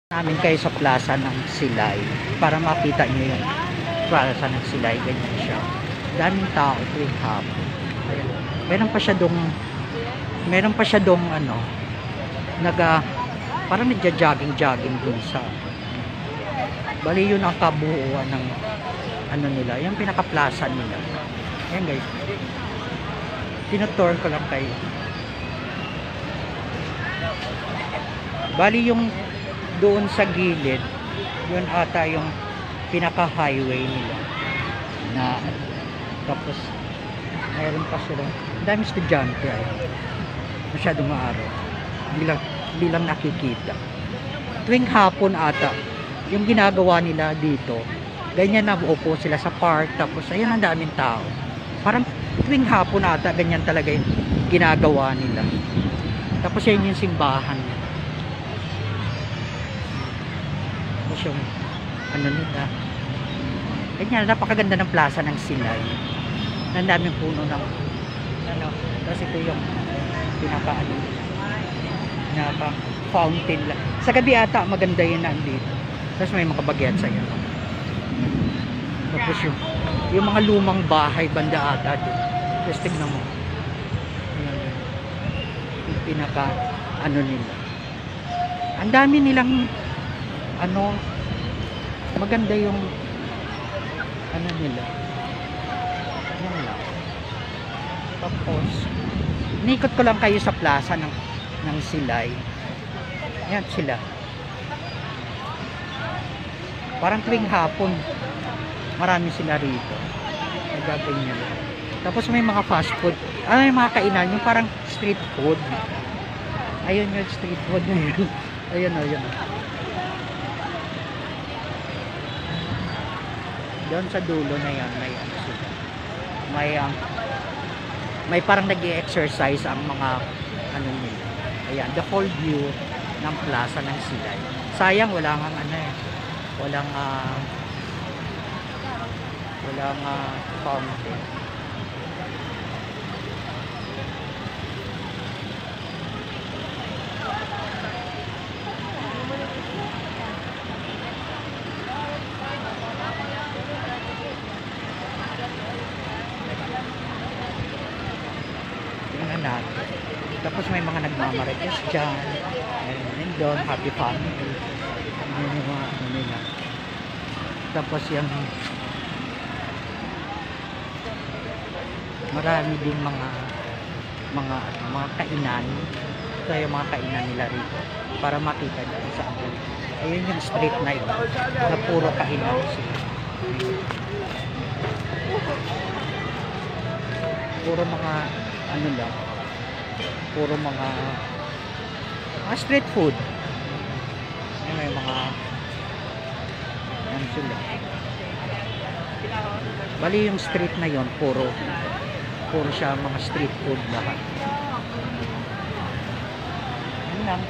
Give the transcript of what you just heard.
Namin kayo sa plaza ng Silay para makita nyo yung plaza ng Silay. Ganyan siya, daming tao tuwing hapon. Ayan. Meron pa siya dong ano, parang nagja-jogging dun sa bali, yun ang kabuuan ng ano nila, yung pinaka-plaza nila. Ayan guys, tinutour ko lang kayo. Bali, yung doon sa gilid, yun ata yung pinaka-highway nila na, tapos mayroon pa sila, dami estudyante ay masyadong maaraw, bilang nakikita tuwing hapon ata yung ginagawa nila dito. Ganyan na, uupo sila sa park, tapos ayan, ang daming tao. Parang tuwing hapon ata ganyan talaga yung ginagawa nila. Tapos yan yung simbahan, yung ano nila. Ganyan, napakaganda ng plaza ng Silay. Ang daming puno ng ano, tapos ito yung pinaka fountain lang. Sa gabi ata maganda yun nandito. Tapos may mga bagyat sa iyo. Tapos yung mga lumang bahay banda ata dito. Tapos tignan mo. Yung pinaka ano nila. Ang dami nilang ano, maganda yung ano nila. Yan lang. Tapos nikot ko lang kayo sa plaza ng Silay. Yan sila. Parang tuwing hapon marami sila rito. Nagaganyan. Tapos may mga fast food. May mga kainan yung parang street food. Ayun yung street food na yun. Ayun. Doon sa dulo na yan may ano sila, may parang nag-i-exercise ang mga ano nila. Ayan, the whole view ng plaza ng Silay. Sayang walang fountain. Tapos may mga nagmamarites dyan. And doon, happy family. Yung mga ano nila. Tapos yung marami din mga kainan. Ito yung mga kainan nila rito. Para makita nyo sa akin. Ayun yung street na yun. Na puro kainan sila. Puro mga ano lang, puro mga street food. May mga ano sila. Bali yung street na yon puro siya mga street food lahat. Yan lang.